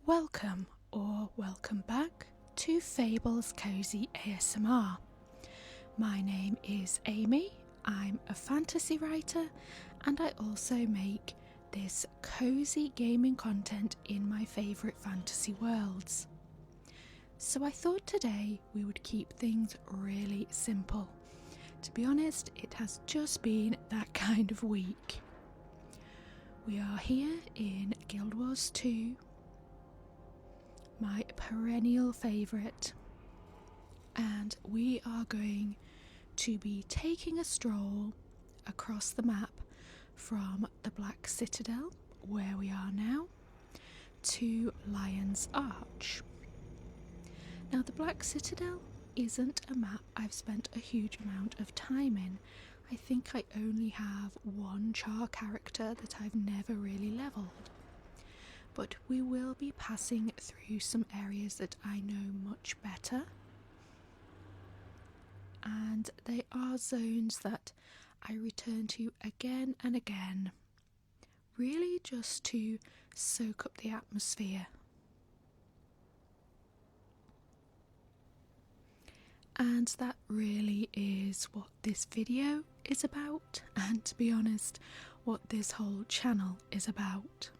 Welcome or welcome back to Fables Cosy ASMR. My name is Amy, I'm a fantasy writer and I also make this cosy gaming content in my favourite fantasy worlds. So I thought today we would keep things really simple. To be honest, it has just been that kind of week. We are here in Guild Wars 2, my perennial favourite, and we are going to be taking a stroll across the map from the Black Citadel, where we are now, to Lion's Arch. Now, the Black Citadel isn't a map I've spent a huge amount of time in. I think I only have one char character that I've never really levelled. But we will be passing through some areas that I know much better, and they are zones that I return to again and again, really just to soak up the atmosphere. And that really is what this video is about, and to be honest, what this whole channel is about.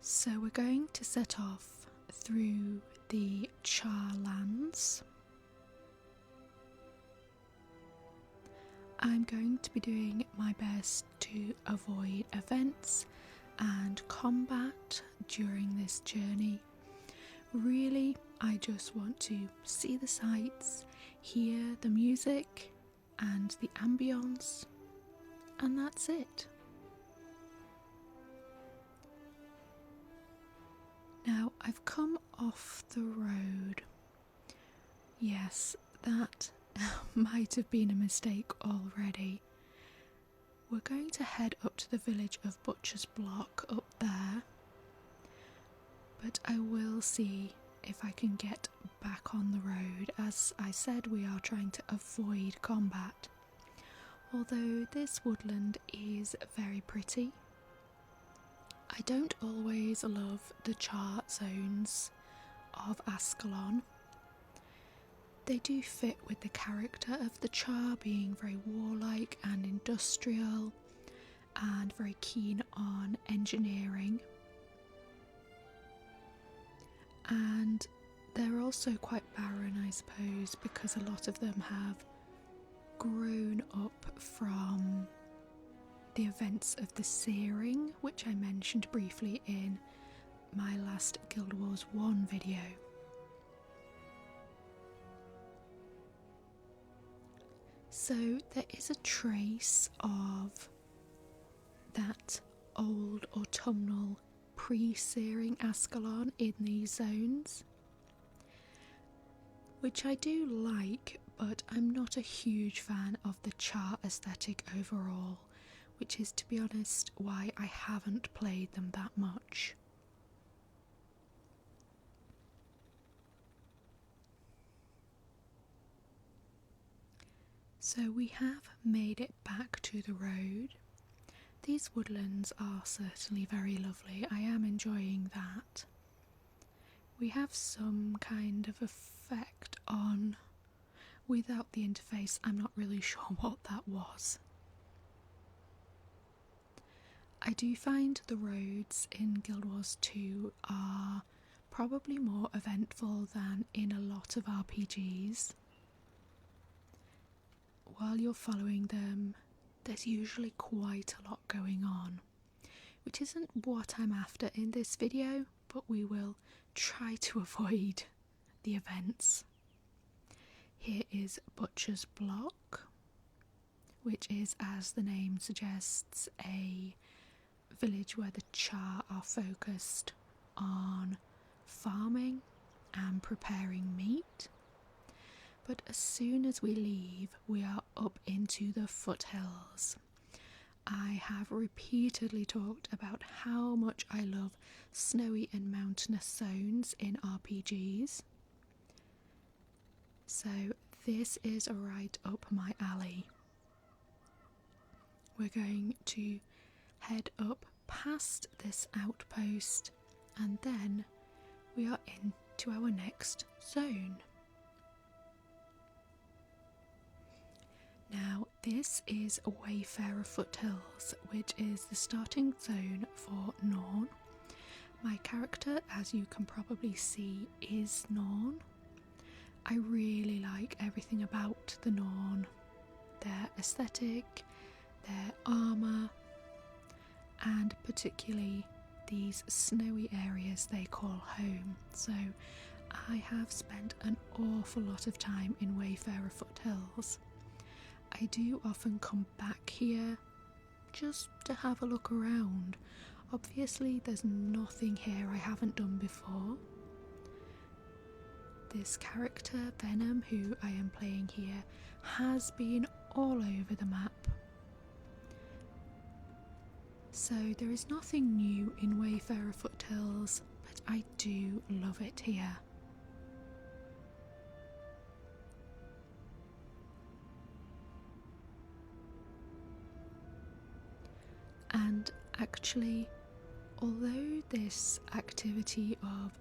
So we're going to set off through the Char lands. I'm going to be doing my best to avoid events and combat during this journey. Really, I just want to see the sights, hear the music and the ambience, and that's it. Now, I've come off the road. Yes, that might have been a mistake already. We're going to head up to the village of Butcher's Block up there, but I will see if I can get back on the road. As I said, we are trying to avoid combat, although this woodland is very pretty. I don't always love the char zones of Ascalon. They do fit with the character of the char, being very warlike and industrial and very keen on engineering. And they're also quite barren, I suppose, because a lot of them have grown up from the events of the Searing, which I mentioned briefly in my last Guild Wars 1 video. So there is a trace of that old autumnal pre-Searing Ascalon in these zones, which I do like, but I'm not a huge fan of the char aesthetic overall, which is, to be honest, why I haven't played them that much. So we have made it back to the road. These woodlands are certainly very lovely. I am enjoying that. We have some kind of effect on, without the interface, I'm not really sure what that was. I do find the roads in Guild Wars 2 are probably more eventful than in a lot of RPGs. While you're following them, there's usually quite a lot going on, which isn't what I'm after in this video, but we will try to avoid the events. Here is Butcher's Block, which is, as the name suggests, a village where the char are focused on farming and preparing meat. But as soon as we leave, we are up into the foothills. I have repeatedly talked about how much I love snowy and mountainous zones in RPGs. So this is right up my alley. We're going to head up past this outpost and then we are into our next zone. Now this is Wayfarer Foothills, which is the starting zone for Norn. My character, as you can probably see, is Norn. I really like everything about the Norn, their aesthetic, their armour, and particularly these snowy areas they call home. So I have spent an awful lot of time in Wayfarer Foothills. I do often come back here just to have a look around. Obviously there's nothing here I haven't done before. This character, Venom, who I am playing here, has been all over the map. So there is nothing new in Wayfarer Foothills, but I do love it here. And actually, although this activity of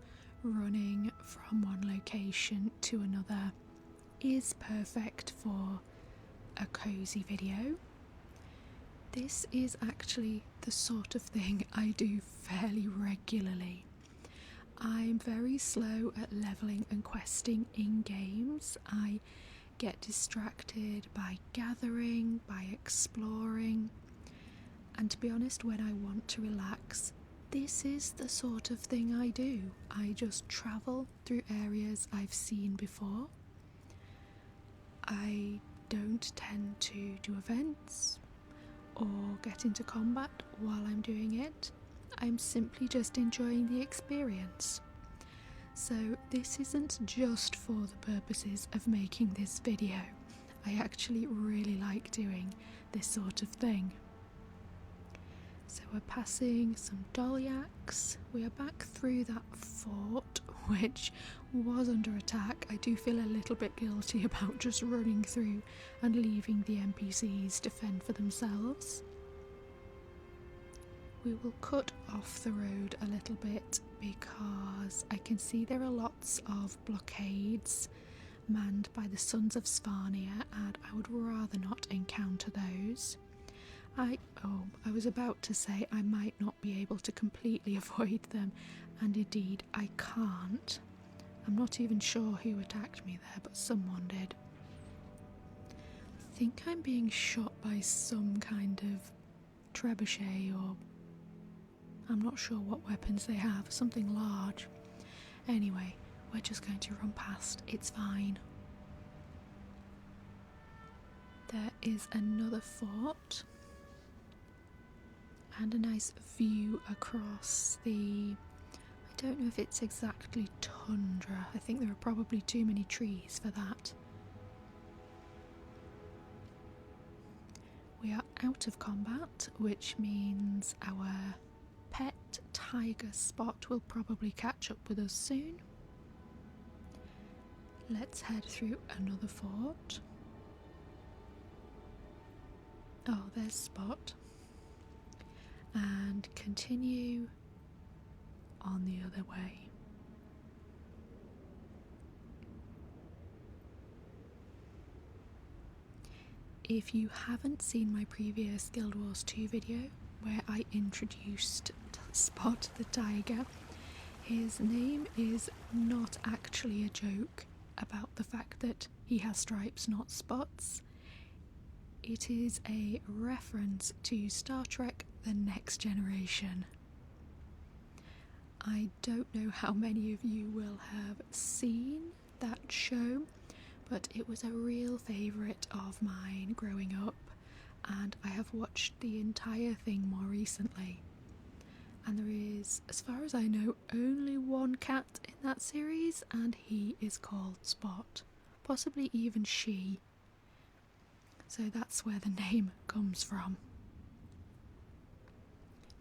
running from one location to another is perfect for a cozy video, this is actually the sort of thing I do fairly regularly. I'm very slow at leveling and questing in games. I get distracted by gathering, by exploring, and to be honest, when I want to relax, this is the sort of thing I do. I just travel through areas I've seen before. I don't tend to do events or get into combat while I'm doing it. I'm simply just enjoying the experience. So this isn't just for the purposes of making this video. I actually really like doing this sort of thing. So we're passing some Dolyaks. We are back through that fort, which was under attack. I do feel a little bit guilty about just running through and leaving the NPCs to fend for themselves. We will cut off the road a little bit because I can see there are lots of blockades manned by the Sons of Svanir, and I would rather not encounter those. I was about to say I might not be able to completely avoid them, and indeed I can't. I'm not even sure who attacked me there, but someone did. I think I'm being shot by some kind of trebuchet, or I'm not sure what weapons they have, something large. Anyway, we're just going to run past, it's fine. There is another fort and a nice view across the, I don't know if it's exactly tundra. I think there are probably too many trees for that. We are out of combat, which means our pet tiger Spot will probably catch up with us soon. Let's head through another fort. Oh, there's Spot. And continue on the other way. If you haven't seen my previous Guild Wars 2 video where I introduced Spot the tiger, his name is not actually a joke about the fact that he has stripes, not spots. It is a reference to Star Trek: The Next Generation. I don't know how many of you will have seen that show, but it was a real favourite of mine growing up, and I have watched the entire thing more recently. And there is, as far as I know, only one cat in that series, and he is called Spot. Possibly even she. So that's where the name comes from.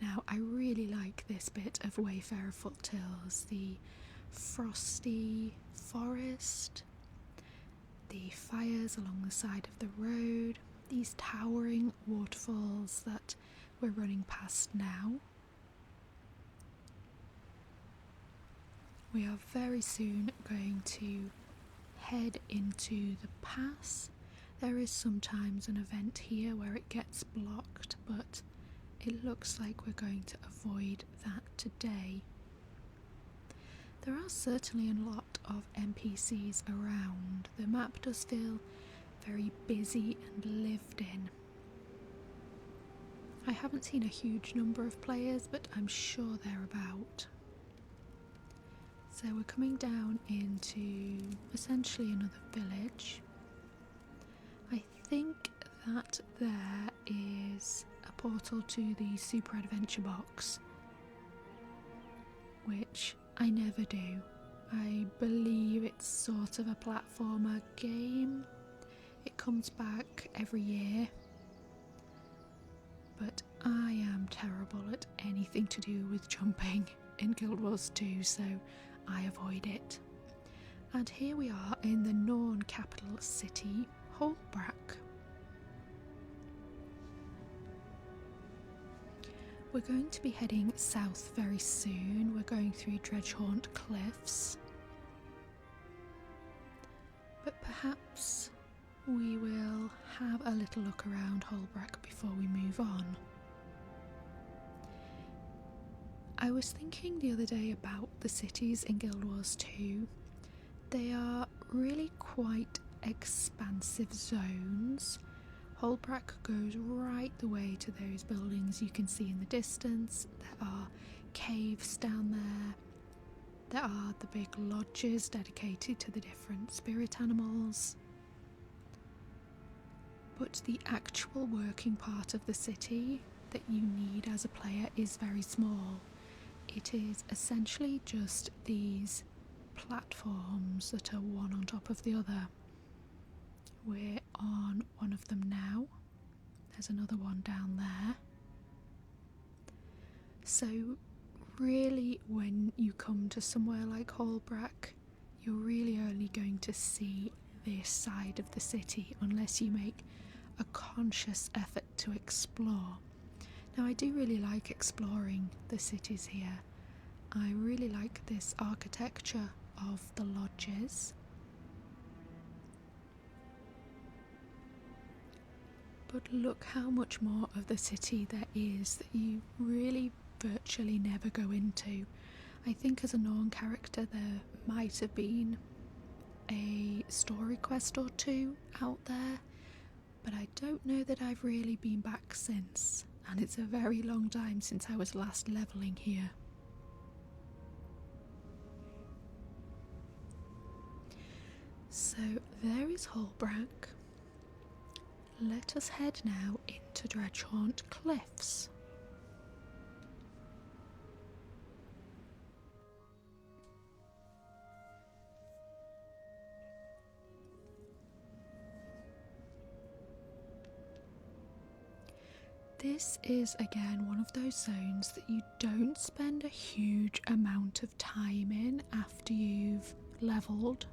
Now, I really like this bit of Wayfarer Foothills, the frosty forest, the fires along the side of the road, these towering waterfalls that we're running past now. We are very soon going to head into the pass. There is sometimes an event here where it gets blocked, but it looks like we're going to avoid that today. There are certainly a lot of NPCs around. The map does feel very busy and lived in. I haven't seen a huge number of players, but I'm sure they're about. So we're coming down into essentially another village. I think that there is a portal to the Super Adventure box, which I never do. I believe it's sort of a platformer game. It comes back every year, but I am terrible at anything to do with jumping in Guild Wars 2, so I avoid it. And here we are in the Norn capital city, Holbrack. We're going to be heading south very soon. We're going through Dredgehaunt Cliffs. But perhaps we will have a little look around Holbrack before we move on. I was thinking the other day about the cities in Guild Wars 2. They are really quite expansive zones. Holbrack goes right the way to those buildings you can see in the distance. There are caves down there. There are the big lodges dedicated to the different spirit animals. But the actual working part of the city that you need as a player is very small. It is essentially just these platforms that are one on top of the other. We're on one of them now. There's another one down there. So really, when you come to somewhere like Holbrack, you're really only going to see this side of the city unless you make a conscious effort to explore. Now, I do really like exploring the cities here. I really like this architecture of the lodges. But look how much more of the city there is that you really virtually never go into. I think as a Norn character there might have been a story quest or two out there, but I don't know that I've really been back since, and it's a very long time since I was last levelling here. So there is Holbrack. Let us head now into Dredgehaunt Cliffs. This is again one of those zones that you don't spend a huge amount of time in after you've levelled.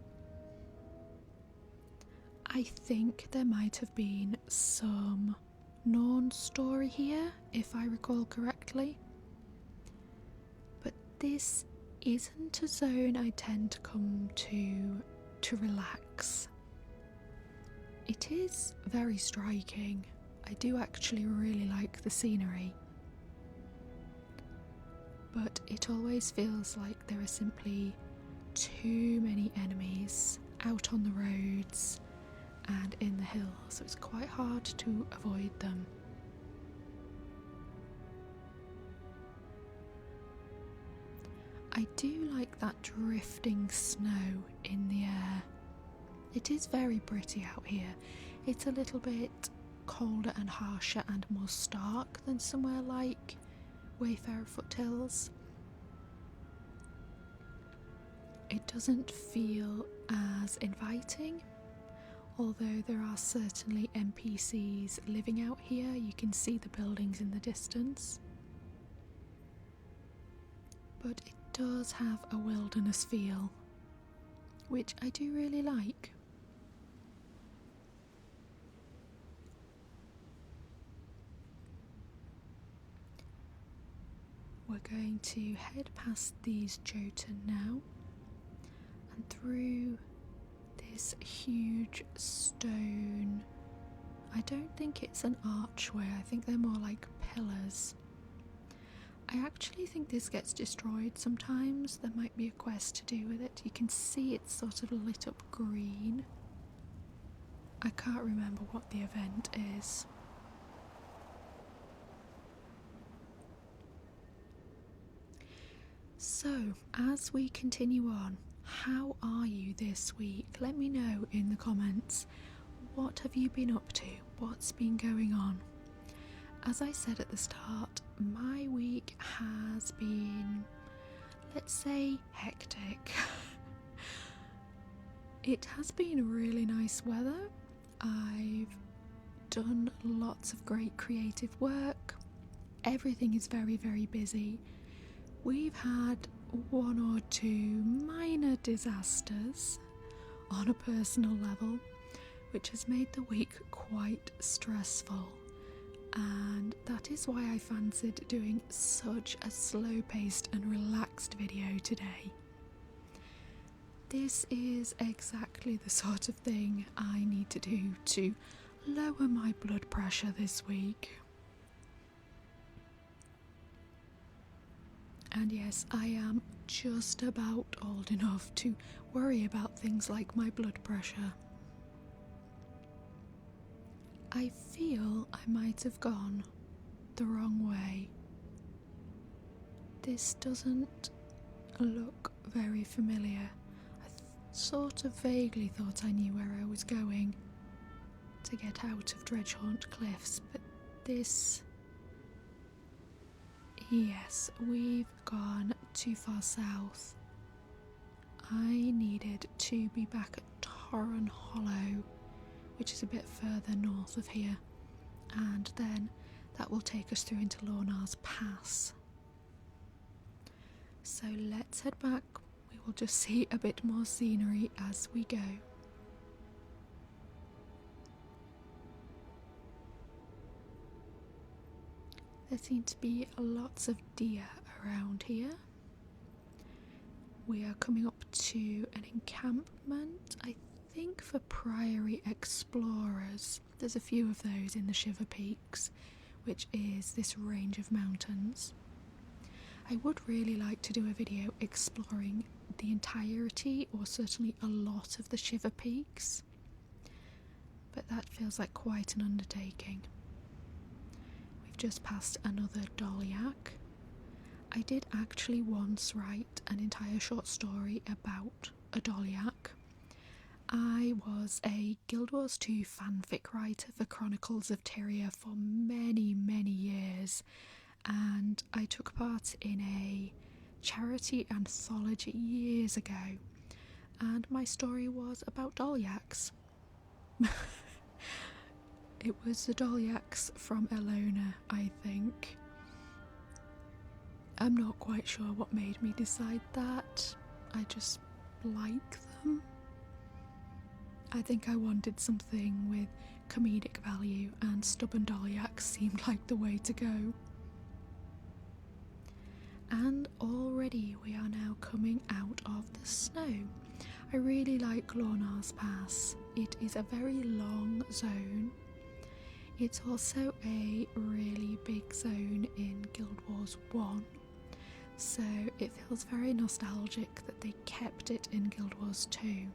I think there might have been some Norn story here, if I recall correctly. But this isn't a zone I tend to come to relax. It is very striking. I do actually really like the scenery. But it always feels like there are simply too many enemies out on the roads and in the hills, so it's quite hard to avoid them. I do like that drifting snow in the air. It is very pretty out here. It's a little bit colder and harsher and more stark than somewhere like Wayfarer Foothills. It doesn't feel as inviting. Although there are certainly NPCs living out here, you can see the buildings in the distance. But it does have a wilderness feel, which I do really like. We're going to head past these Jotun now. through this huge stone. I don't think it's an archway, I think they're more like pillars. I actually think this gets destroyed sometimes. There might be a quest to do with it. You can see it's sort of lit up green. I can't remember what the event is. So, as we continue on, how are you this week? Let me know in the comments. What have you been up to? What's been going on? As I said at the start, my week has been, let's say, hectic. It has been really nice weather. I've done lots of great creative work. Everything is very, very busy. We've had one or two minor disasters on a personal level, which has made the week quite stressful. And that is why I fancied doing such a slow-paced and relaxed video today. This is exactly the sort of thing I need to do to lower my blood pressure this week. And yes, I am just about old enough to worry about things like my blood pressure. I feel I might have gone the wrong way. This doesn't look very familiar. I sort of vaguely thought I knew where I was going to get out of Dredgehaunt Cliffs, but this... Yes, we've gone too far south. I needed to be back at Torren Hollow, which is a bit further north of here, and then that will take us through into Lornar's Pass. So let's head back. We will just see a bit more scenery as we go. There seem to be lots of deer around here. We are coming up to an encampment, I think for Priory Explorers. There's a few of those in the Shiver Peaks, which is this range of mountains. I would really like to do a video exploring the entirety, or certainly a lot of the Shiver Peaks, but that feels like quite an undertaking. Just passed another Dolyak. I did actually once write an entire short story about a Dolyak. I was a Guild Wars 2 fanfic writer for Chronicles of Tyria for many, many years, and I took part in a charity anthology years ago, and my story was about Dolyaks. It was the Dolyaks from Elona, I think. I'm not quite sure what made me decide that. I just like them. I think I wanted something with comedic value, and stubborn Dolyaks seemed like the way to go. And already we are now coming out of the snow. I really like Lornar's Pass. It is a very long zone. It's also a really big zone in Guild Wars 1, so it feels very nostalgic that they kept it in Guild Wars 2.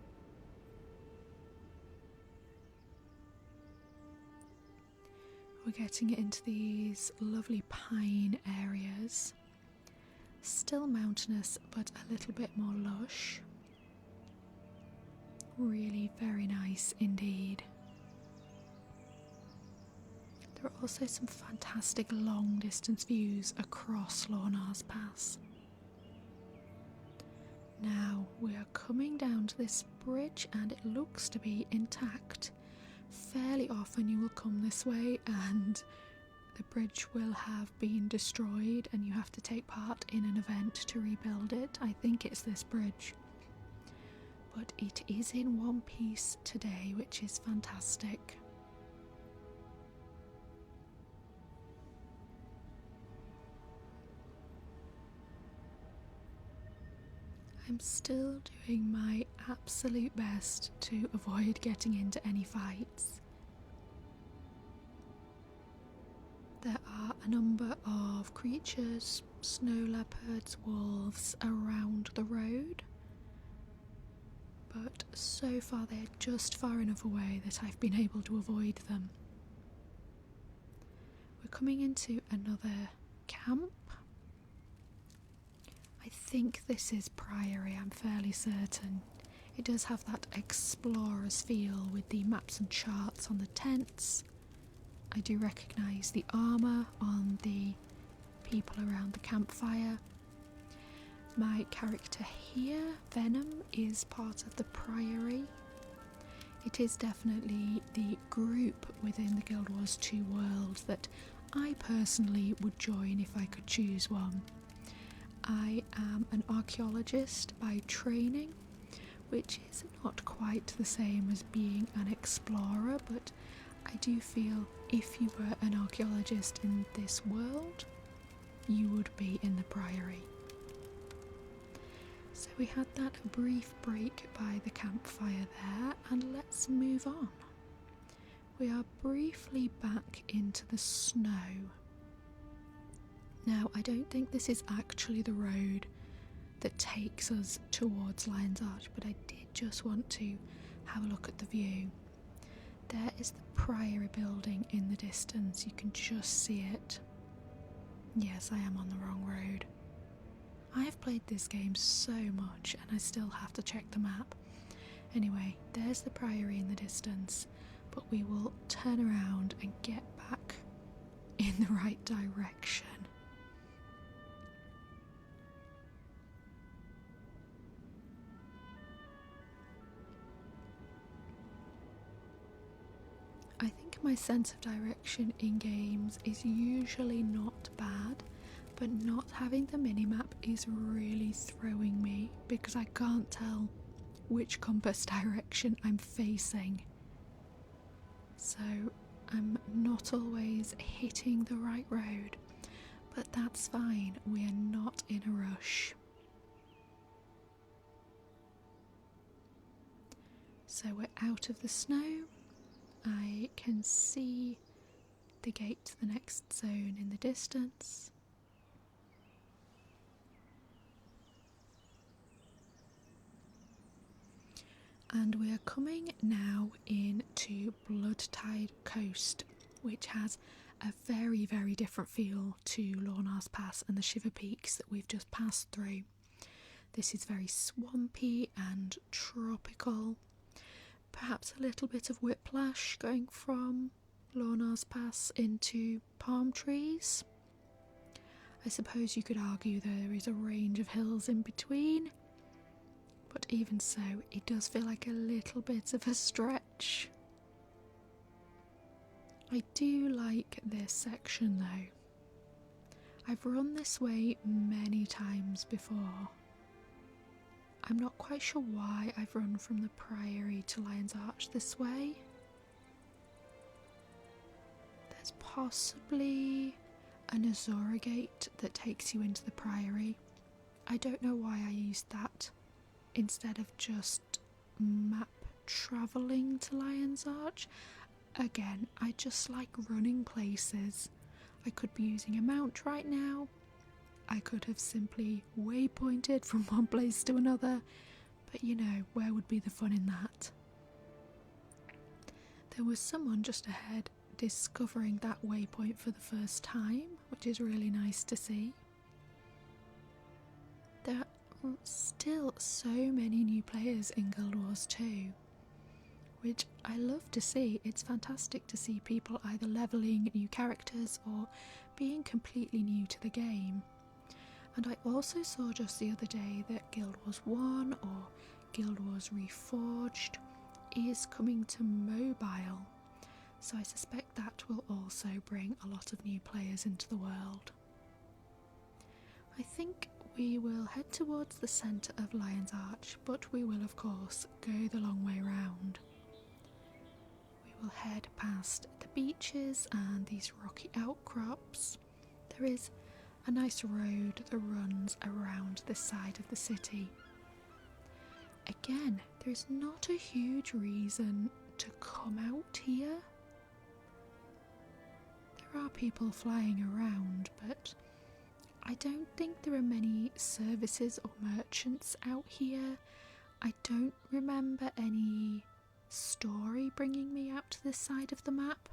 We're getting into these lovely pine areas, still mountainous but a little bit more lush. Really very nice indeed. There are also some fantastic long distance views across Lornar's Pass. Now we are coming down to this bridge and it looks to be intact. Fairly often you will come this way and the bridge will have been destroyed and you have to take part in an event to rebuild it. I think it's this bridge. But it is in one piece today, which is fantastic. I'm still doing my absolute best to avoid getting into any fights. There are a number of creatures, snow leopards, wolves around the road, but so far they're just far enough away that I've been able to avoid them. We're coming into another camp. I think this is Priory, I'm fairly certain. It does have that explorer's feel with the maps and charts on the tents. I do recognise the armour on the people around the campfire. My character here, Venom, is part of the Priory. It is definitely the group within the Guild Wars 2 world that I personally would join if I could choose one. I am an archaeologist by training, which is not quite the same as being an explorer, but I do feel if you were an archaeologist in this world, you would be in the Priory. So we had that brief break by the campfire there, and let's move on. We are briefly back into the snow. Now, I don't think this is actually the road that takes us towards Lion's Arch, but I did just want to have a look at the view. There is the Priory building in the distance, you can just see it. Yes, I am on the wrong road. I have played this game so much and I still have to check the map. Anyway, there's the Priory in the distance, but we will turn around and get back in the right direction. I think my sense of direction in games is usually not bad, but not having the minimap is really throwing me because I can't tell which compass direction I'm facing. So I'm not always hitting the right road, but that's fine, we are not in a rush. So we're out of the snow. I can see the gate to the next zone in the distance. And we are coming now into Bloodtide Coast, which has a very, very different feel to Lornar's Pass and the Shiver Peaks that we've just passed through. This is very swampy and tropical. Perhaps a little bit of whiplash going from Lornar's Pass into palm trees. I suppose you could argue there is a range of hills in between, but even so, it does feel like a little bit of a stretch. I do like this section though. I've run this way many times before. I'm not quite sure why I've run from the Priory to Lion's Arch this way. There's possibly an Azora gate that takes you into the Priory. I don't know why I used that instead of just map travelling to Lion's Arch. Again, I just like running places. I could be using a mount right now. I could have simply waypointed from one place to another, but you know, where would be the fun in that? There was someone just ahead discovering that waypoint for the first time, which is really nice to see. There are still so many new players in Guild Wars 2, which I love to see. It's fantastic to see people either levelling new characters or being completely new to the game. And I also saw just the other day that Guild Wars 1 or Guild Wars Reforged is coming to mobile, so I suspect that will also bring a lot of new players into the world. I think we will head towards the centre of Lion's Arch, but we will of course go the long way round. We will head past the beaches and these rocky outcrops. There is a nice road that runs around this side of the city, Again, there's not a huge reason to come out here. There are people flying around, but I don't think there are many services or merchants out here. I don't remember any story bringing me out to this side of the map.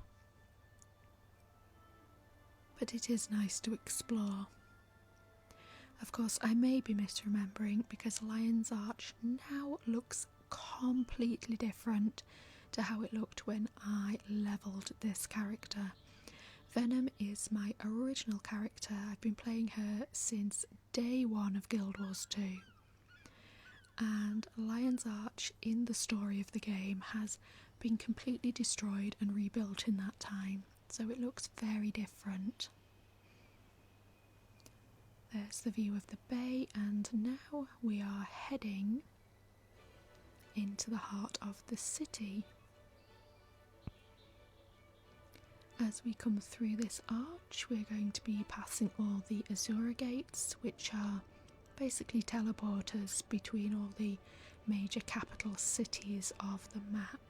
But it is nice to explore. Of course, I may be misremembering because Lion's Arch now looks completely different to how it looked when I levelled this character. Venom is my original character. I've been playing her since day one of Guild Wars 2. And Lion's Arch in the story of the game has been completely destroyed and rebuilt in that time, so it looks very different. There's the view of the bay, and now we are heading into the heart of the city. As we come through this arch, we're going to be passing all the Azura gates, which are basically teleporters between all the major capital cities of the map.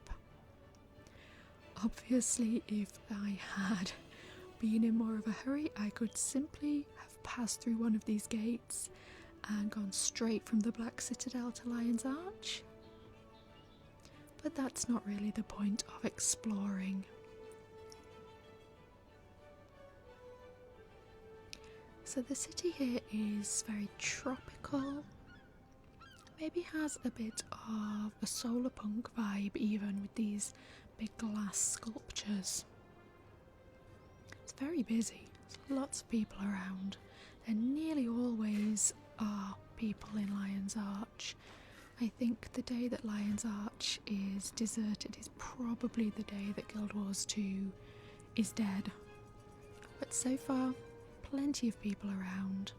Obviously, if I had been in more of a hurry, I could simply have passed through one of these gates and gone straight from the Black Citadel to Lion's Arch. But that's not really the point of exploring. So the city here is very tropical, maybe has a bit of a solar punk vibe even with these big glass sculptures. It's very busy, there's lots of people around. There nearly always are people in Lion's Arch. I think the day that Lion's Arch is deserted is probably the day that Guild Wars 2 is dead. But so far, plenty of people around.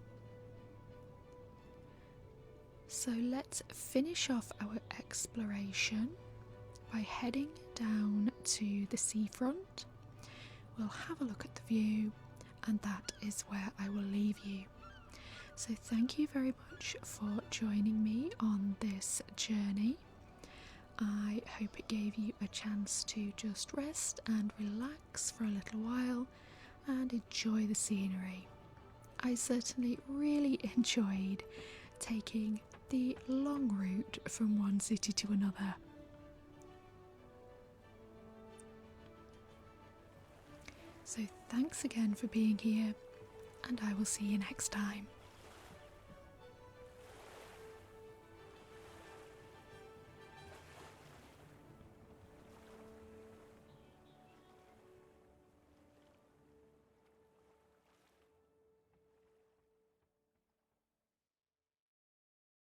So let's finish off our exploration by heading down to the seafront. We'll have a look at the view, and that is where I will leave you. So thank you very much for joining me on this journey. I hope it gave you a chance to just rest and relax for a little while and enjoy the scenery. I certainly really enjoyed taking the long route from one city to another. So thanks again for being here, and I will see you next time.